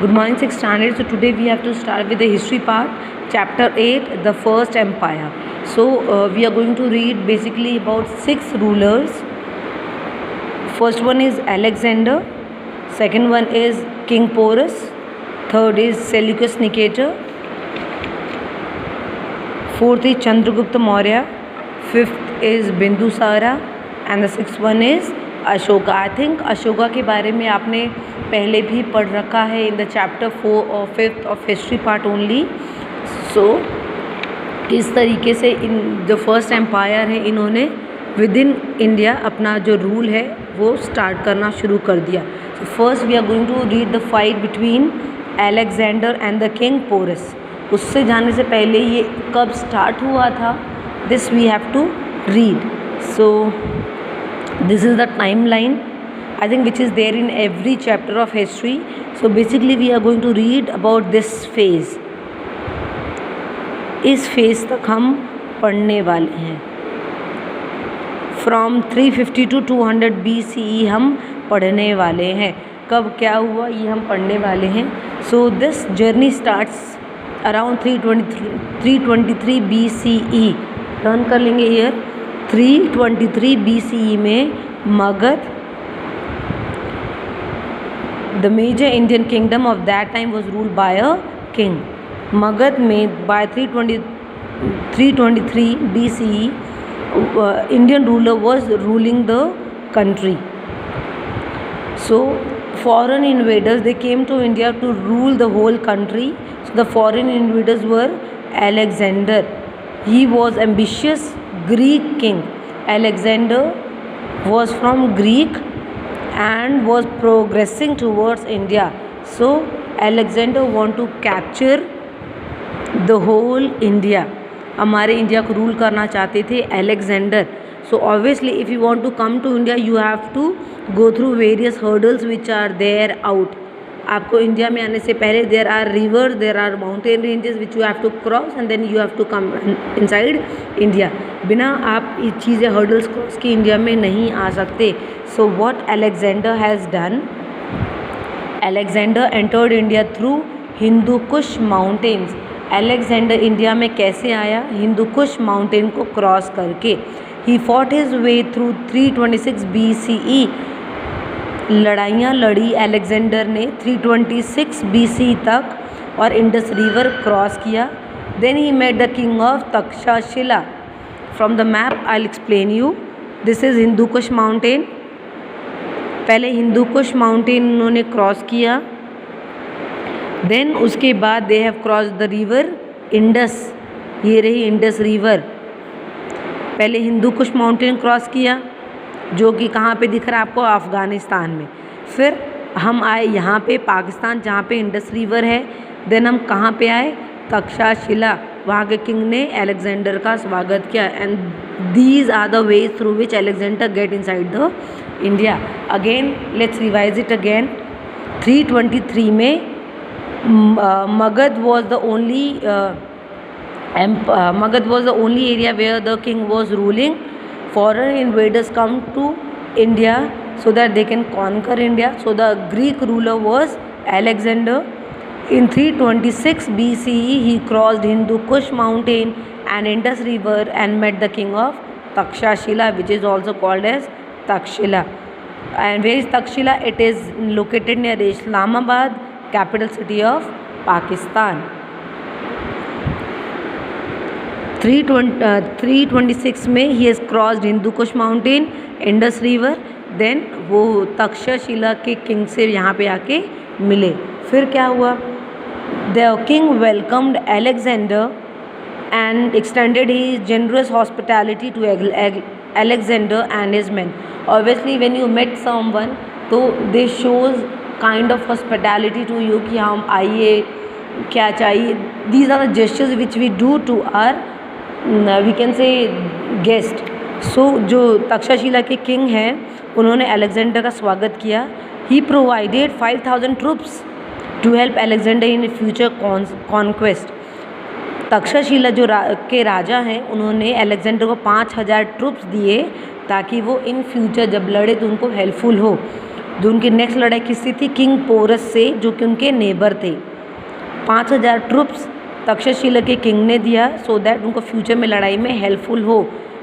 Good morning, 6th standard. So today we have to start with the history part, chapter 8, the first empire. So we are going to read basically about 6 rulers. First one is Alexander, second one is King Porus, third is Seleucus Nicator, fourth is Chandragupta Maurya, fifth is Bindusara, and the sixth one is Ashoka. I think Ashoka के बारे में आपने पहले भी पढ़ रखा है in the chapter 4 और 5th of history part only. So किस तरीके से इन जो फर्स्ट एम्पायर है इन्होंने विद इन इंडिया अपना जो रूल है वो स्टार्ट करना शुरू कर दिया. So first we are going to read the fight between Alexander and the king Porus. उससे जाने से पहले ये कब स्टार्ट हुआ था, this we have to read. So this is the timeline I think which is there in every chapter of history. So basically we are going to read about this phase. इस phase तक हम पढ़ने वाले हैं. From 350 to 200 BCE हम पढ़ने वाले हैं. कब क्या हुआ ये हम पढ़ने वाले हैं. So this journey starts around 323 BCE. Turn कर लेंगे here. 323 BCE में Magadh, the major Indian kingdom of that time was ruled by a king. Magadh में by 323 BCE Indian ruler was ruling the country. So foreign invaders, they came to India to rule the whole country. So the foreign invaders were Alexander. He was ambitious Greek king. Alexander was from Greek and was progressing towards India. So Alexander want to capture the whole India. हमारे India को rule करना चाहते थे Alexander. So obviously if you want to come to India you have to go through various hurdles which are there out. आपको India में आने से पहले there are river, there are mountain ranges which you have to cross and then you have to come inside India. बिना आप ये चीज़ें hurdles cross की इंडिया में नहीं आ सकते. So what Alexander has done, Alexander entered India through Hindu Kush mountains. Alexander India में कैसे आया, हिंदू कुश माउंटेन को क्रॉस करके. He fought his way through 326 BCE. लड़ाइयाँ लड़ी अलेक्जेंडर ने 326 BC तक और इंडस रिवर क्रॉस किया. Then he met the king of Takshashila. From the map I will explain you. This is Hindu Kush mountain. पहले हिंदू कुश माउंटेन उन्होंने क्रॉस किया. देन उसके बाद they have cross the river Indus. ये रही इंडस रिवर. पहले हिंदू कुश माउंटेन क्रॉस किया जो कि कहाँ पे दिख रहा है आपको, अफ़गानिस्तान में. फिर हम आए यहाँ पे पाकिस्तान जहाँ पे इंडस रिवर है. देन हम कहाँ पे आए, तक्षशिला. वहाँ के किंग ने अलेक्जेंडर का स्वागत किया. And these are the ways through which Alexander get inside the India. Again let's revise it again. 323 में Magadh was the only area where the king was ruling. Foreign invaders come to India so that they can conquer India. So the Greek ruler was Alexander. In 326 BCE he crossed Hindu Kush mountain and Indus river and met the king of Takshashila, which is also called as Takshila. And where is Takshila? It is located near Islamabad, capital city of Pakistan. 326 में ही has crossed Hindu Kush mountain, Indus river. Then वो तक्षशिला के king से यहाँ पे आके मिले. फिर क्या हुआ, the king welcomed Alexander and extended he generous hospitality to Alexander and his man. Obviously when you met someone तो they shows kind of hospitality to you कि हम आइए, क्या चाहिए. These are the gestures which we do to our we can say guest. So जो तक्षशिला के king हैं उन्होंने अलेक्जेंडर का स्वागत किया. He provided 5000 troops to help Alexander in future conquest. Takshashila जो के राजा हैं उन्होंने अलेक्जेंडर को 5000 ट्रूप्स दिए ताकि वो इन फ्यूचर जब लड़े तो उनको हेल्पफुल हो. जो उनकी नेक्स्ट लड़ाई किससे थी? किंग पोरस से, जो कि उनके नेबर थे। 5000 ट्रुप्स तक्षशिला के किंग ने दिया सो दैट उनको फ्यूचर में लड़ाई में हेल्पफुल हो।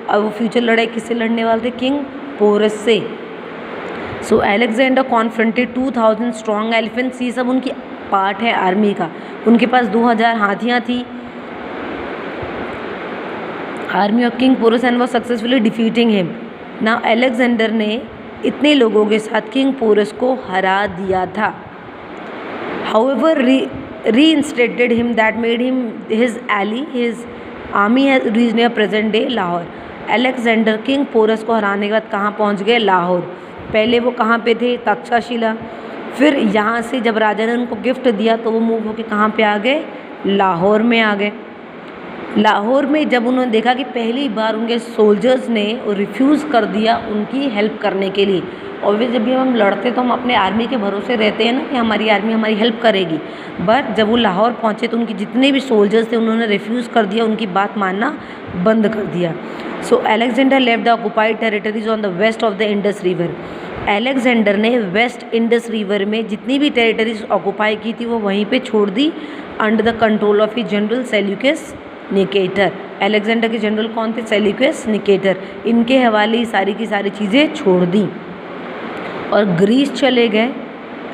अब वो फ्यूचर लड़ाई किससे लड़ने वाले थे? किंग पोरस से। सो अलेक्जेंडर कॉन्फ्रंटेड 2000 स्ट्रॉन्ग एलिफेंट्स, ये सब उनकी पार्ट है आर्मी का। उनके पास 2000 हाथियाँ थी। Army of king Porus and was successfully defeating him. ना अलेक्जेंडर ने इतने लोगों के साथ किंग पोरस को हरा दिया था। However reinstated him that made him his ally. His army has reached near present day Lahore. Alexander king Porus को हराने के बाद कहाँ पहुँच गए? लाहौर। पहले वो कहाँ पे थे? तक्षशिला। फिर यहाँ से जब राजा ने उनको गिफ्ट दिया तो वो मूव होकर कहाँ पे आ गए? लाहौर में आ गए। लाहौर में जब उन्होंने देखा कि पहली बार उनके सोल्जर्स ने रिफ्यूज़ कर दिया उनकी हेल्प करने के लिए। ऑब्वियस जब भी हम लड़ते तो हम अपने आर्मी के भरोसे रहते हैं ना कि हमारी आर्मी हमारी हेल्प करेगी, बट जब वो लाहौर पहुँचे तो उनके जितने भी सोल्जर्स थे उन्होंने रिफ्यूज़ कर दिया, उनकी बात मानना बंद कर दिया। So Alexander left the occupied territories on the west of the Indus river. Alexander ने वेस्ट इंडस रिवर में जितनी भी टेरिटरीज ऑक्युपाई की थी वो वहीं पे छोड़ दी, under the control of he general Seleucus Nicator. Alexander के जनरल कौन थे? Seleucus Nicator. इनके हवाले सारी की सारी चीज़ें छोड़ दी और ग्रीस चले गए।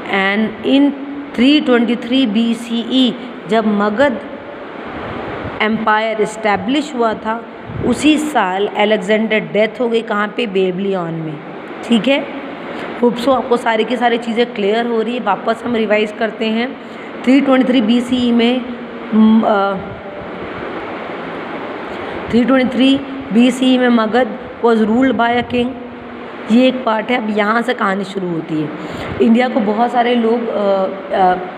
एंड इन 323 BCE जब मगध एम्पायर इस्टेब्लिश हुआ था उसी साल अलेक्जेंडर डेथ हो गई। कहाँ पे? बेबलियन में। ठीक है, होप सो आपको सारी की सारी चीज़ें क्लियर हो रही है। वापस हम रिवाइज करते हैं। 323 BCE में 323 BCE में Magadh was ruled by a king. ये एक पार्ट है। अब यहाँ से कहानी शुरू होती है। इंडिया को बहुत सारे लोग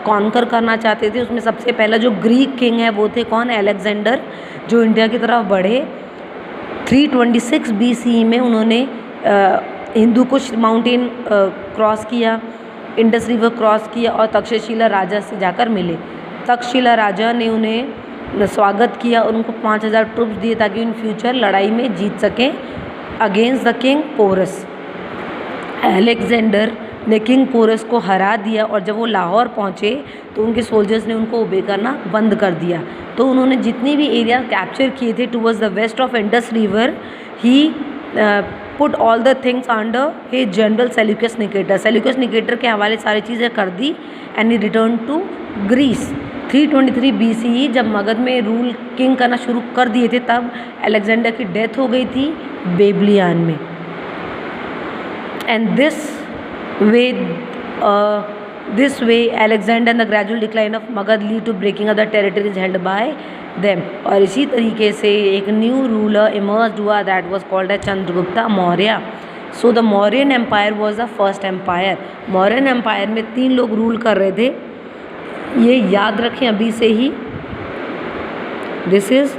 कॉन्कर करना चाहते थे। उसमें सबसे पहला जो ग्रीक किंग है वो थे कौन? अलेक्जेंडर, जो इंडिया की तरफ बढ़े। 326 BCE में उन्होंने हिंदू कुश माउंटेन क्रॉस किया, इंडस रिवर क्रॉस किया और तक्षशिला राजा से जाकर मिले। तक्षशिला राजा ने उन्हें स्वागत किया और उनको 5000 ट्रुप्स दिए ताकि इन फ्यूचर लड़ाई में जीत सकें against the king Porus. Alexander ने किंग पोरस को हरा दिया और जब वो लाहौर पहुँचे तो उनके सोल्जर्स ने उनको ओबे करना बंद कर दिया। तो उन्होंने जितने भी एरिया कैप्चर किए थे towards the west of Indus river, he put all the things under he general Seleucus Nicator. Seleucus Nicator के हवाले सारी चीज़ें कर दी and he return to Greece. 323 BCE जब मगध में रूल किंग करना शुरू कर दिए थे तब अलेक्जेंडर की डेथ हो गई थी बेबलियन में। And this way Alexander and the gradual decline of Magad lead to breaking of the territories held by them। और इसी तरीके से एक न्यू रूलर इमर्ज हुआ that was called as Chandragupta Maurya. So the Mauryan empire was the first empire. Mauryan empire में 3 लोग rule कर रहे थे, ये याद रखें अभी से ही। This is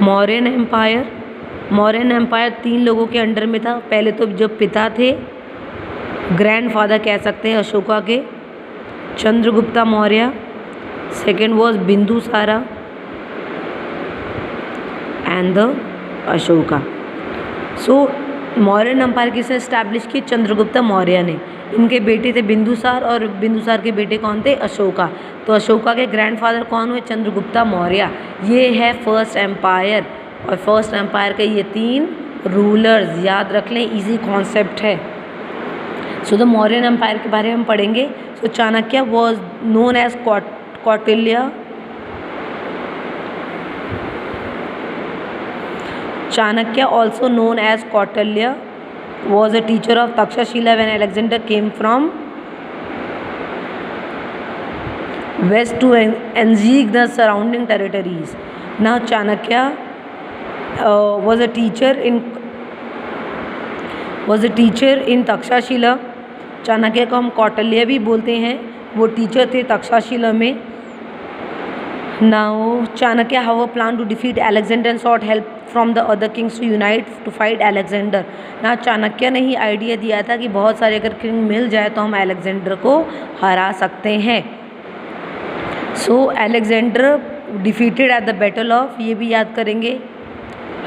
Mauryan empire. Mauryan empire 3 लोगों के अंडर में था। पहले तो जो पिता थे, ग्रैंडफादर कह सकते हैं अशोका के, Chandragupta Maurya. Second was Bindusara and the Ashoka. So Mauryan empire किसे इस्टेब्लिश की? चंद्रगुप्ता मौर्य ने। इनके बेटे थे बिंदुसार और बिंदुसार के बेटे कौन थे? अशोका। तो अशोका के ग्रैंडफादर कौन हुए? चंद्रगुप्ता मौर्य। ये है फर्स्ट एम्पायर और फर्स्ट एम्पायर के ये 3 रूलर्स याद रख लें, इजी कॉन्सेप्ट है। सो द मौर्यन एम्पायर के बारे में हम पढ़ेंगे। So Chanakya was known as Kautilya. Chanakya, also known as Kautilya, was a teacher of Takshashila when Alexander came from west to ensiege the surrounding territories. Now Chanakya was a teacher in Takshashila। Chanakya को हम कौटिल्य भी बोलते हैं, वो teacher थे तक्षशिला में। Now Chanakya have a plan to defeat Alexander and sought help from the other kings to unite to fight Alexander। ना चाणक्य ने ही आइडिया दिया था कि बहुत सारे अगर किंग मिल जाए तो हम अलेक्जेंडर को हरा सकते हैं। So Alexander defeated at the battle of, ये भी याद करेंगे,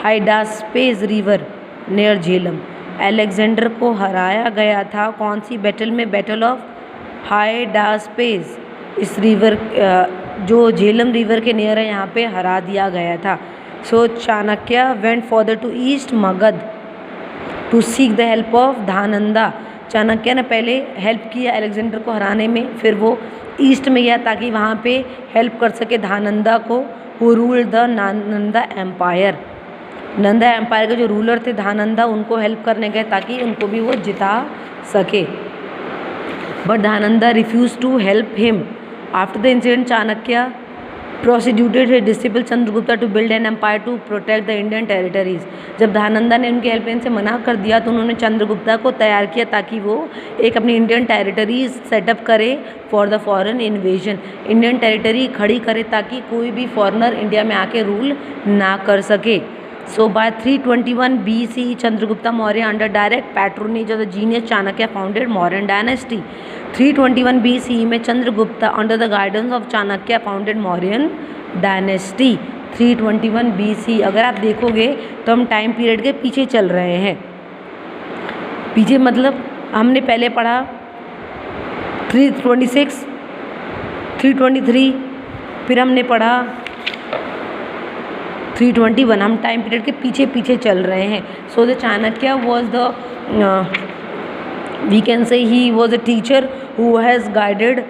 Hydaspes river near Jhelum. Alexander को हराया गया था? कौन सी बैटल में? Battle of Hydaspes. इस रिवर जो झेलम रिवर के नियर है यहाँ पे हरा दिया गया था। So Chanakya went further to east Magadha to seek the help of Dhananda. Chanakya ने पहले हेल्प किया अलेक्जेंडर को हराने में, फिर वो ईस्ट में गया ताकि वहाँ पे हेल्प कर सके धानंदा को, who ruled the Nanda empire. Nanda empire के जो रूलर थे धानंदा, उनको हेल्प करने गए ताकि उनको भी वो जिता सके। But Dhananda refuse to help him. After the incident Chanakya prosecuted his disciple Chandragupta to build an empire to protect the Indian territories. जब धानंदा ने उनके हेल्प से मना कर दिया तो उन्होंने चंद्रगुप्ता को तैयार किया ताकि वो एक अपनी इंडियन टेरिटरीज सेटअप करे for the foreign invasion. Indian territory खड़ी करे ताकि कोई भी फॉरेनर इंडिया में आके रूल ना कर सके। So by 321 BC, Chandragupta Maurya under direct patronage of the genius Chanakya founded Mauryan dynasty. 321 BC में Chandragupta under the guidance of Chanakya founded Mauryan dynasty. 321 BC अगर आप देखोगे तो हम टाइम पीरियड के पीछे चल रहे हैं। पीछे मतलब हमने पहले पढ़ा 326, 323, फिर हमने पढ़ा 321। हम टाइम पीरियड के पीछे पीछे चल रहे हैं। So the Chanakya was the we can say he was a teacher who has guided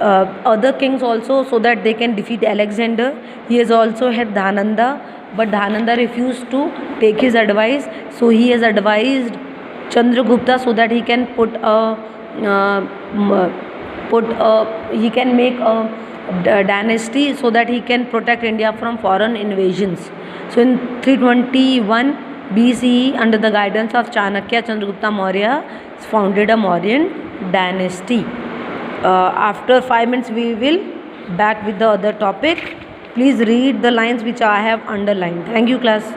other kings also so that they can defeat Alexander. He has also had Dhananda, but Dhananda refused to take his advice. So he has advised Chandragupta so that he can he can make a dynasty so that he can protect India from foreign invasions. So in 321 BCE, under the guidance of Chanakya, Chandragupta Maurya founded a Mauryan dynasty. After 5 minutes we will back with the other topic. Please read the lines which I have underlined. Thank you class.